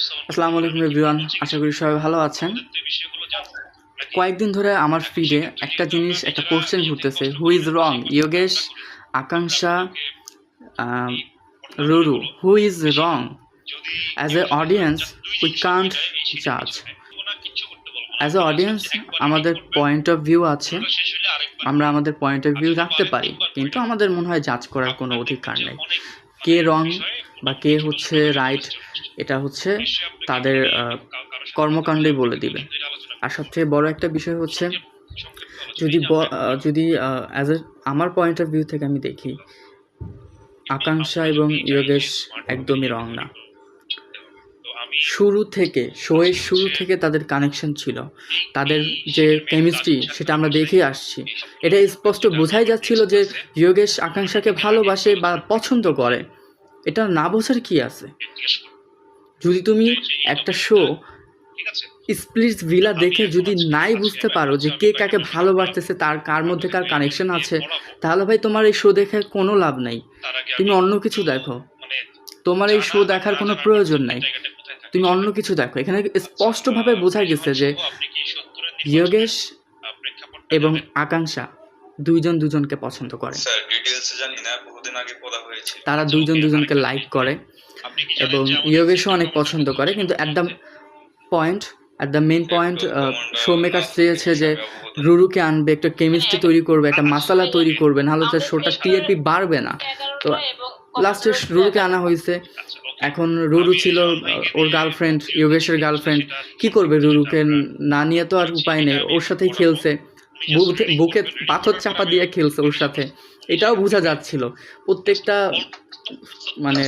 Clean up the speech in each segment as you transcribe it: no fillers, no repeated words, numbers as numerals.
আসসালামু আলাইকুম এভরিওয়ান, আশা করি সবাই ভালো আছেন। কয়েকদিন ধরে আমার ফিডে একটা কোশ্চেন ঘুরতেছে, হু is wrong, Yogesh, Akanksha, Ruru, who is wrong? As a audience we can't জাজ। অ্যাজ এ অডিয়েন্স আমাদের পয়েন্ট অফ ভিউ আছে, আমরা আমাদের পয়েন্ট অফ ভিউ রাখতে পারি, কিন্তু আমাদের মনে হয় জাজ করার কোনো অধিকার নেই। কে রং বা কে হচ্ছে রাইট, এটা হচ্ছে তাদের কর্মকাণ্ডই বলে দিবে। আর সবচেয়ে বড় একটা বিষয় হচ্ছে, যদি অ্যাজ এ আমার পয়েন্ট অফ ভিউ থেকে আমি দেখি, আকাঙ্ক্ষা এবং যোগেশ একদমই রং না। শোয়ের শুরু থেকে তাদের কানেকশন ছিল, তাদের যে কেমিস্ট্রি সেটা আমরা দেখে আসছি। এটা স্পষ্ট বোঝাই যাচ্ছিল যে যোগেশ আকাঙ্ক্ষাকে ভালোবাসে বা পছন্দ করে। এটা না বোঝার কি আছে? যদি তুমি একটা শো স্প্লিটস ভিলা দেখে যদি নাই বুঝতে পারো যে কে কাকে ভালোবাসতেছে, তার কার মধ্যে কার কানেকশন আছে, তাহলে ভাই তোমার এই শো দেখে কোনো লাভ নাই। তুমি অন্য কিছু দেখো, তোমার এই শো দেখার কোনো প্রয়োজন নাই, তুমি অন্য কিছু দেখো। এখানে স্পষ্টভাবে বোঝা গেছে যে যোগেশ এবং আকাঙ্ক্ষা দুইজন দুজনকে পছন্দ করে, তারা দুইজন দুজনকে লাইক করে এবং যোগেশও অনেক পছন্দ করে। কিন্তু at the main point show maker চেয়েছে যে রুরুকে আনবে, একটা কেমিস্ট্রি তৈরি করবে, একটা মাসালা তৈরি করবে, নাহলে তো শোটা টিআরপি বাড়বে না। তো লাস্টে রুরুকে আনা হয়েছে। এখন রুরু ছিল ওর গার্লফ্রেন্ড, যোগেশের গার্লফ্রেন্ড। কি করবে রুরুকে না নিয়ে? তো আর উপায় নেই, ওর সাথেই খেলছে, বুকে পাথর চাপা দিয়ে খেলছে ওর সাথে। এটাও বোঝা যাচ্ছিল। প্রত্যেকটা মানে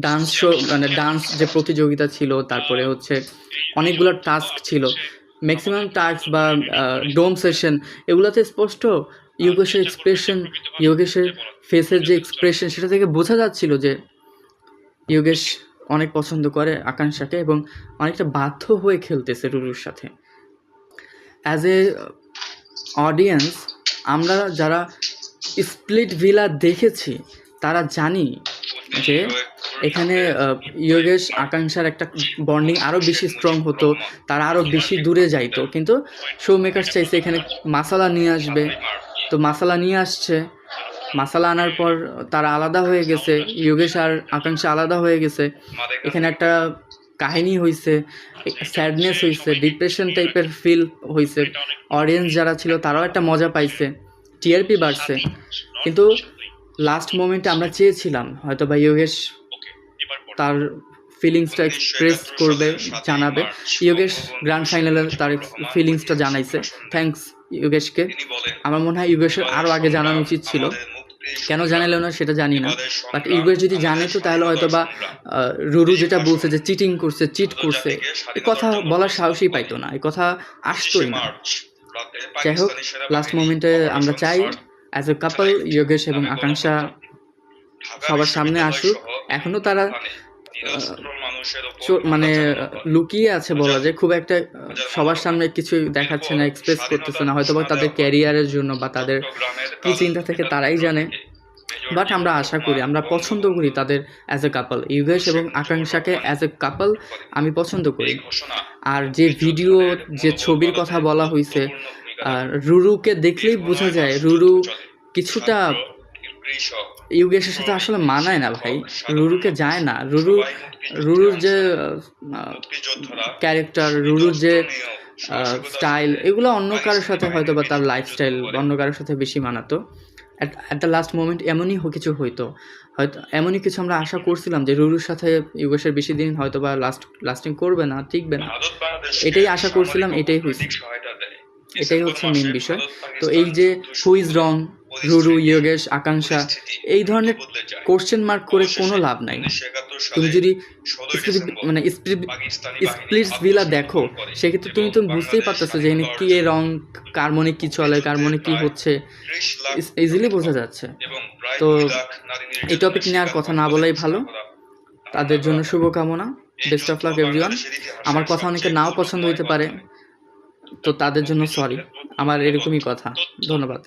ডান্স শো, মানে ডান্স যে প্রতিযোগিতা ছিল, তারপরে হচ্ছে অনেকগুলো টাস্ক ছিল, ম্যাক্সিমাম টাস্ক বা ডোম সেশন, এগুলোতে স্পষ্ট যোগেশের ফেসের যে এক্সপ্রেশন, সেটা থেকে বোঝা যাচ্ছিল যে যোগেশ অনেক পছন্দ করে আকাঙ্ক্ষাকে এবং অনেকটা বাধ্য হয়ে খেলতেছে রুরুর সাথে। অ্যাজ এ অডিয়েন্স, আমরা যারা স্প্লিট ভিলা দেখেছি তারা জানি যে এখানে যোগেশ আকাঙ্ক্ষার একটা বন্ডিং আরও বেশি স্ট্রং হতো, তারা আরও বেশি দূরে যাইতো। কিন্তু শো মেকার চাইছে এখানে মাসালা নিয়ে আসবে, তো মাসালা নিয়ে আসছে। মাসালা আনার পর তারা আলাদা হয়ে গেছে, যোগেশ আর আকাঙ্ক্ষা আলাদা হয়ে গেছে। এখানে একটা কাহিনী হয়েছে, স্যাডনেস হয়েছে, ডিপ্রেশন টাইপের ফিল হয়েছে। অডিয়েন্স যারা ছিল তারাও একটা মজা পাইছে, টিআরপি বাড়ছে। কিন্তু লাস্ট মোমেন্টে আমরা চেয়েছিলাম হয়তো বা যোগেশ তার ফিলিংসটা এক্সপ্রেস করবে, জানাবে। যোগেশ গ্র্যান্ড ফাইনালে তার ফিলিংসটা জানাইছে, থ্যাঙ্কস যোগেশকে। আমার মনে হয় যোগেশের আরও আগে জানানো উচিত ছিল, কেন জানালো না সেটা জানি না। বাট যোগেশ যদি জানে তো তাহলে হয়তো বা রুরু যেটা বলছে যে চিট করছে, এই কথা বলার সাহসই পাইতো না, এই কথা আসতোই না। যাই হোক, লাস্ট মোমেন্টে আমরা চাই অ্যাজ এ কাপল যোগেশ এবং আকাঙ্ক্ষা সবার সামনে আসুক। এখনো তারা মানে লুকিয়ে আছে বলা যায়, খুব একটা সবার সামনে কিছু দেখাচ্ছে না, এক্সপ্রেস করতেছে না, হয়তো বা তাদের ক্যারিয়ারের জন্য বা তাদের কি চিন্তা থেকে তারাই জানে। বাট আমরা আশা করি, আমরা পছন্দ করি তাদের অ্যাজ এ কাপল। যোগেশ এবং আকাঙ্ক্ষাকে অ্যাজ এ কাপল আমি পছন্দ করি। আর যে ভিডিও, যে ছবির কথা বলা হয়েছে, রুরুকে দেখলেই বোঝা যায় রুরু কিছুটা যোগেশের সাথে আসলে মানায় না ভাই, রুরুকে যায় না। রুরুর যে ক্যারেক্টার, রুরুর যে স্টাইল, এগুলো অন্য কারোর সাথে হয়তো বা তার লাইফস্টাইল অন্য কারোর সাথে বেশি মানাতো। অ্যাট দ্য লাস্ট মোমেন্ট এমনই কিছু হয়তো এমনই কিছু আমরা আশা করছিলাম যে রুরুর সাথে যোগেশের বেশি দিন হয়তো বা লাস্টিং করবে না, টিকবে না, এটাই আশা করছিলাম, এটাই হয়েছে। এটাই হচ্ছে মেন বিষয়। তো এই যে হু ইজ রং, রুরু, যোগেশ, আকাঙ্ক্ষা, এই ধরনের কোশ্চেন মার্ক করে কোনো লাভ নাই। তুমি যদি মানে স্প্লিটস ভিলা দেখো, সেক্ষেত্রে তুমি বুঝতেই পারতেছো যে এখানে কি রং, কার মনে কি চলে, কার মনে কি হচ্ছে, ইজিলি বোঝা যাচ্ছে। তো এই টপিক নিয়ে আর কথা না বলাই ভালো। তাদের জন্য শুভকামনা, বেস্ট অফ লাক এভরিওয়ান। আমার কথা অনেকে নাও পছন্দ হতে পারে, তো তাদের জন্য সরি, আমার এরকমই কথা। ধন্যবাদ।